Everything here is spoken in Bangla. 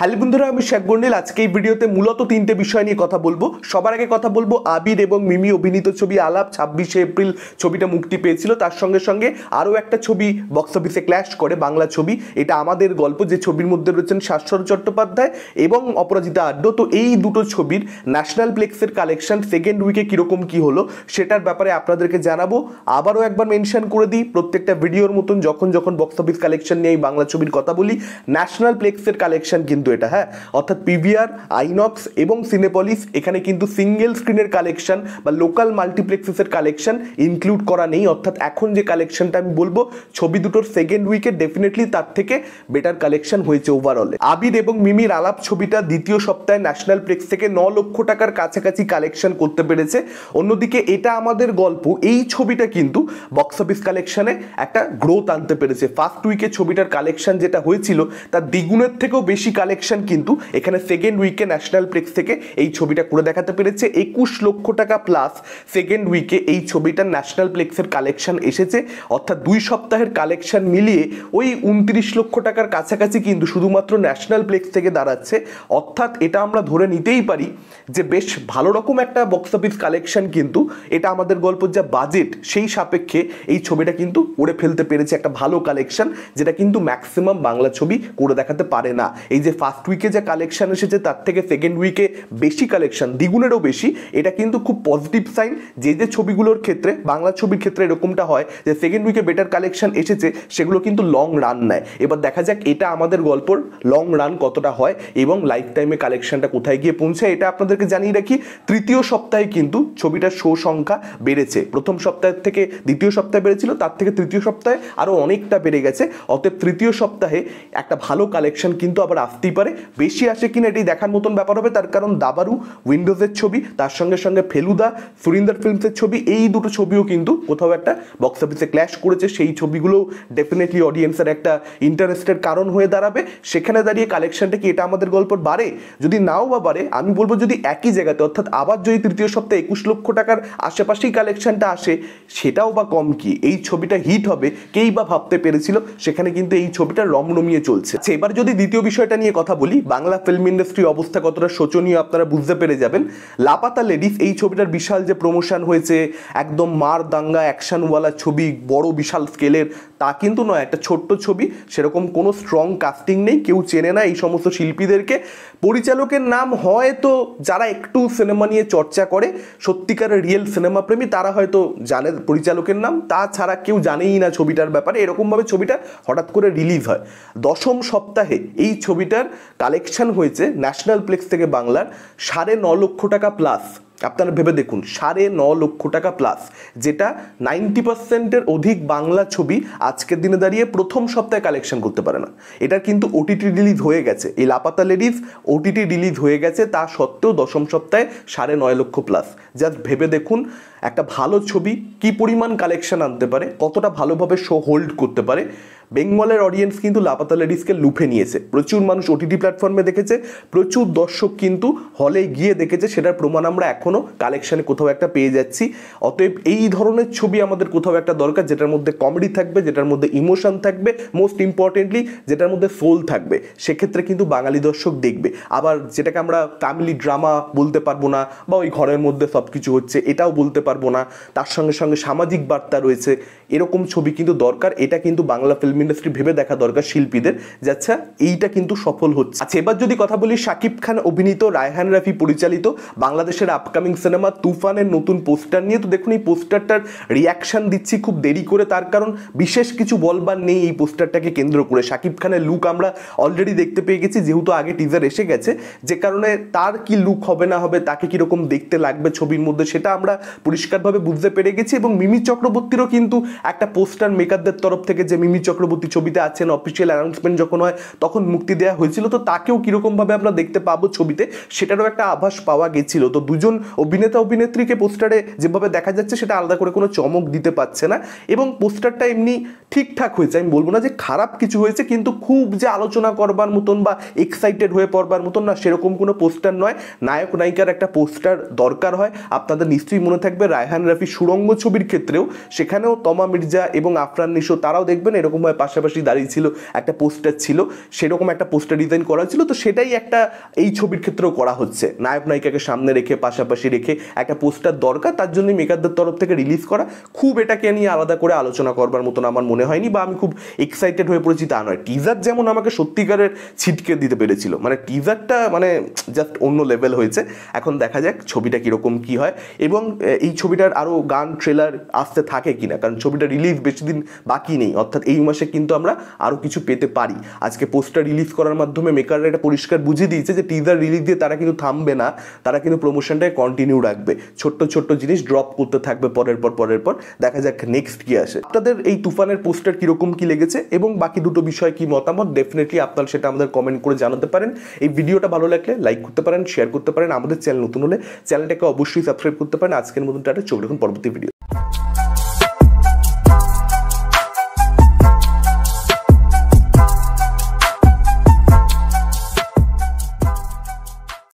হ্যালো বন্ধুরা, আমি শেখ গন্ডিল। আজকে এই ভিডিওতে মূলত তিনটে বিষয় নিয়ে কথা বলবো। সবার আগে কথা বলবো আবির এবং মিমি অভিনীত ছবি আলাপ 26শে এপ্রিল ছবিটা মুক্তি পেয়েছিল। তার সঙ্গে সঙ্গে আরও একটা ছবি বক্স অফিসে ক্ল্যাশ করে, বাংলা ছবি। এটা আমাদের গল্প, যে ছবির মধ্যে রয়েছেন শাশ্বত চট্টোপাধ্যায় এবং অপরাজিতা আড্ড। তো এই দুটো ছবির ন্যাশনাল প্লেক্সের কালেকশন সেকেন্ড উইকে কীরকম কী হলো সেটার ব্যাপারে আপনাদেরকে জানাবো। আবারও একবার মেনশন করে দিই, প্রত্যেকটা ভিডিওর মতন যখন যখন বক্স অফিস কালেকশন নিয়ে বাংলা ছবির কথা বলি, ন্যাশনাল প্লেক্সের কালেকশন কিন্তু এটা, হ্যাঁ, অর্থাৎ পিভিআর, আইনক্স এবং সিনেপলিস, এখানে কিন্তু সিঙ্গেল স্ক্রিনের কালেকশন বা লোকাল মাল্টিপ্লেক্সেসের কালেকশন ইনক্লুড করা নেই। অর্থাৎ এখন যে কালেকশনটা আমি বলবো, ছবি দুটোর সেকেন্ড উইকে ডেফিনেটলি তার থেকে বেটার কালেকশন হয়েছে ওভারঅলে। আবির এবং মিমির আলাপ ছবিটা দ্বিতীয় সপ্তাহে ন্যাশনাল প্লেক্স থেকে 9 লক্ষ টাকার কাছাকাছি কালেকশন করতে পেরেছে। অন্যদিকে এটা আমাদের গল্প, এই ছবিটা কিন্তু বক্স অফিস কালেকশনে একটা গ্রোথ আনতে পেরেছে। ফার্স্ট উইকে ছবিটার কালেকশন যেটা হয়েছিল তার দ্বিগুণের থেকেও বেশি কালেকশন কিন্তু এখানে সেকেন্ড উইকে ন্যাশনাল প্লেক্স থেকে এই ছবিটা করে দেখাতে পেরেছে। 21 লক্ষ টাকা প্লাস সেকেন্ড উইকে এই ছবিটার ন্যাশনাল প্লেক্সের কালেকশন এসেছে। অর্থাৎ 2 সপ্তাহের কালেকশন মিলিয়ে ওই 29 লক্ষ টাকার কাছাকাছি কিন্তু শুধুমাত্র ন্যাশনাল প্লেক্স থেকে দাঁড়াচ্ছে। অর্থাৎ এটা আমরা ধরে নিতেই পারি যে বেশ ভালো রকম একটা বক্স অফিস কালেকশন, কিন্তু এটা আমাদের গল্প যা বাজেট সেই সাপেক্ষে এই ছবিটা কিন্তু করে ফেলতে পেরেছে একটা ভালো কালেকশন, যেটা কিন্তু ম্যাক্সিমাম বাংলা ছবি করে দেখাতে পারে না। এই যে ফার্স্ট উইকে যে কালেকশন এসেছে তার থেকে সেকেন্ড উইকে বেশি কালেকশন, দ্বিগুণেরও বেশি, এটা কিন্তু খুব পজিটিভ সাইন। যে যে ছবিগুলোর ক্ষেত্রে, বাংলা ছবির ক্ষেত্রে এরকমটা হয় যে সেকেন্ড উইকে বেটার কালেকশন এসেছে, সেগুলো কিন্তু লং রান নেয়। এবার দেখা যাক এটা আমাদের গল্পর লং রান কতটা হয় এবং লাইফ টাইমে কালেকশনটা কোথায় গিয়ে পৌঁছায়। এটা আপনাদেরকে জানিয়ে রাখি, তৃতীয় সপ্তাহে কিন্তু ছবিটার শো সংখ্যা বেড়েছে। প্রথম সপ্তাহের থেকে দ্বিতীয় সপ্তাহে বেড়েছিল, তার থেকে তৃতীয় সপ্তাহে আরও অনেকটা বেড়ে গেছে। অতএব তৃতীয় সপ্তাহে একটা ভালো কালেকশন কিন্তু আবার আসতেই পারে। বেশি আসে কিনা এটি দেখার মতন ব্যাপার হবে, তার কারণ দাবারু উইন্ডোজের ছবি, তার সঙ্গে সঙ্গে ফেলুদা সুরিন্দর ফিল্মসের ছবি, এই দুটো ছবিও কিন্তু কোথাও একটা বক্স অফিসে ক্ল্যাশ করেছে। সেই ছবিগুলো ডেফিনেটলি অডিয়েন্সের একটা ইন্টারেস্টের কারণ হয়ে দাঁড়াবে। সেখানে দাঁড়িয়ে কালেকশনটা কি এটা আমাদের গল্পর বাড়ে? যদি নাও বা বাড়ে, আমি বলবো যদি একই জায়গাতে, অর্থাৎ আবার যদি তৃতীয় সপ্তাহে 21 লক্ষ টাকার আশেপাশেই কালেকশনটা আসে, সেটাও বা কম কি, এই ছবিটা হিট হবে কেই বা ভাবতে পেরেছিল? সেখানে কিন্তু এই ছবিটা রমরমিয়ে চলছে। এবার যদি দ্বিতীয় বিষয়টা নিয়ে কথা বলি, বাংলা ফিল্ম ইন্ডাস্ট্রি অবস্থা কতটা শোচনীয় আপনারা বুঝতে পেরে যাবেন। লাপাতা লেডিস, এই ছবিটার বিশাল যে প্রমোশন হয়েছে, একদম মার দাঙ্গা অ্যাকশনওয়ালা ছবি, বড় বিশাল স্কেলের, তা কিন্তু নয়। একটা ছোট্ট ছবি, সেরকম কোনো স্ট্রং কাস্টিং নেই, কেউ চেনে না এই সমস্ত শিল্পীদেরকে। পরিচালকের নাম হয়তো যারা একটু সিনেমা নিয়ে চর্চা করে, সত্যিকারের রিয়েল সিনেমা প্রেমী, তারা হয়তো জানে পরিচালকের নাম, তাছাড়া কেউ জানেই না ছবিটার ব্যাপারে। এরকমভাবে ছবিটা হঠাৎ করে রিলিজ হয়। দশম সপ্তাহে এই ছবিটার কালেকশন হয়েছে ন্যাশনাল প্লেক্স থেকে বাংলার 9.5 লক্ষ টাকা প্লাস। আপনারা ভেবে দেখুন, 9.5 লক্ষ টাকা প্লাস, যেটা 90%-এর অধিক বাংলা ছবি আজকের দিনে দাঁড়িয়ে প্রথম সপ্তাহে কালেকশন করতে পারে না। এটা কিন্তু ওটিটি রিলিজ হয়ে গেছে, এই লাপাতা লেডিস ওটিটি রিলিজ হয়ে গেছে, তা সত্ত্বেও দশম সপ্তাহে 9.5 লক্ষ প্লাস। জাস্ট ভেবে দেখুন একটা ভালো ছবি কি পরিমাণ কালেকশন আনতে পারে, কতটা ভালোভাবে শো হোল্ড করতে পারে। বেঙ্গলের অডিয়েন্স কিন্তু লাপাতা লেডিসকে লুফে নিয়েছে। প্রচুর মানুষ ওটিটি প্ল্যাটফর্মে দেখেছে, প্রচুর দর্শক কিন্তু হলে গিয়ে দেখেছে, সেটার প্রমাণ আমরা এখনও কালেকশানে কোথাও একটা পেয়ে যাচ্ছি। অতএব এই ধরনের ছবি আমাদের কোথাও একটা দরকার, যেটার মধ্যে কমেডি থাকবে, যেটার মধ্যে ইমোশন থাকবে, মোস্ট ইম্পর্টেন্টলি যেটার মধ্যে সোল থাকবে। সেক্ষেত্রে কিন্তু বাঙালি দর্শক দেখবে। আবার যেটাকে আমরা ফ্যামিলি ড্রামা বলতে পারবো না, বা ওই ঘরের মধ্যে সব কিছু হচ্ছে এটাও বলতে পারবো না, তার সঙ্গে সঙ্গে সামাজিক বার্তা রয়েছে, এরকম ছবি কিন্তু দরকার। এটা কিন্তু বাংলা ফিল্ম ইন্ডাস্ট্রি ভেবে দেখা দরকার শিল্পীদের, যে আচ্ছা এইটা কিন্তু সফল হচ্ছে। আচ্ছা, এবার যদি কথা বলি শাকিব খান অভিনীত, রায়হান রাফি পরিচালিত বাংলাদেশের আপকামিং সিনেমা তুফানের নতুন পোস্টার নিয়ে। তো দেখুন, এই পোস্টারটার রিয়াকশন দিচ্ছি খুব দেরি করে, তার কারণ বিশেষ কিছু বলবার নেই এই পোস্টারটাকে কেন্দ্র করে। শাকিব খানের লুক আমরা অলরেডি দেখতে পেয়ে গেছি, যেহেতু আগে টিজার এসে গেছে, যে কারণে তার কি লুক হবে না হবে, তাকে কীরকম দেখতে লাগবে ছবির মধ্যে, সেটা আমরা পরিষ্কারভাবে বুঝতে পেরে গেছি। এবং মিমি চক্রবর্তীরও কিন্তু একটা পোস্টার মেকারদের তরফ থেকে, যে মিমি চক্রবর্তী ছবিতে আছেন, অফিসিয়াল অ্যানাউন্সমেন্ট যখন হয় তখন মুক্তি দেওয়া হয়েছিল, তো তাকেও কীরকমভাবে আমরা দেখতে পাবো ছবিতে, সেটারও একটা আভাস পাওয়া গেছিল। তো দুজন অভিনেতা অভিনেত্রীকে পোস্টারে যেভাবে দেখা যাচ্ছে, সেটা আলাদা করে কোনো চমক দিতে পারছে না। এবং পোস্টারটা এমনি ঠিকঠাক হয়েছে, আমি বলবো না যে খারাপ কিছু হয়েছে, কিন্তু খুব যে আলোচনা করবার মতন বা এক্সাইটেড হয়ে পড়বার মতন না, সেরকম কোনো পোস্টার নয়। নায়ক নায়িকার একটা পোস্টার দরকার হয়। আপনাদের নিশ্চয়ই মনে থাকবে রায়হান রাফি সুড়ঙ্গ ছবির ক্ষেত্রেও সেখানেও তমা মির্জা এবং আফরান নিশো তারাও দেখবেন এরকমভাবে পাশাপাশি দাঁড়িয়ে ছিল, একটা পোস্টার ছিল, সেরকম একটা পোস্টার ডিজাইন করা ছিল। তো সেটাই একটা এই ছবির ক্ষেত্রেও করা হচ্ছে, নায়ক নায়িকাকে সামনে রেখে পাশাপাশি রেখে একটা পোস্টার দরকার, তার জন্যই মেকারদের তরফ থেকে রিলিজ করা। খুব এটাকে নিয়ে আলাদা করে আলোচনা করবার মতন আমার মনে হয়নি, বা আমি খুব এক্সাইটেড হয়ে পড়েছি তা নয়। টিজার যেমন আমাকে সত্যিকারের ছিটকে দিতে পেরেছিল, মানে টিজারটা মানে জাস্ট অন্য লেভেল হয়েছে। এখন দেখা যাক ছবিটা কীরকম কী হয়, এবং এই ছবিটার আরও গান ট্রেলার আসতে থাকে কিনা, কারণ ছবিটা রিলিজ বেশি দিন বাকি নেই, অর্থাৎ এই মাসে কিন্তু আমরা আরও কিছু পেতে পারি। আজকে পোস্টার রিলিজ করার মাধ্যমে মেকাররা এটা পরিষ্কার বুঝিয়ে দিয়েছে যে টিজার রিলিজ দিয়ে তারা কিন্তু থামবে না, তারা কিন্তু প্রমোশনটাকে কন্টিনিউ রাখবে, ছোট্ট ছোট্ট জিনিস ড্রপ করতে থাকবে পরের পর। দেখা যাক নেক্সট কি আসে। আপনাদের এই তুফানের পোস্টার কীরকম কি লেগেছে এবং বাকি দুটো বিষয় কি মতামত, ডেফিনেটলি আপনারা সেটা আমাদের কমেন্ট করে জানাতে পারেন। এই ভিডিওটা ভালো লাগলে লাইক করতে পারেন, শেয়ার করতে পারেন। আমাদের চ্যানেল নতুন হলে চ্যানেলটাকে অবশ্যই সাবস্ক্রাইব করতে পারেন। আজকের মতন টাটা, চোখ রাখুন পরবর্তী ভিডিও।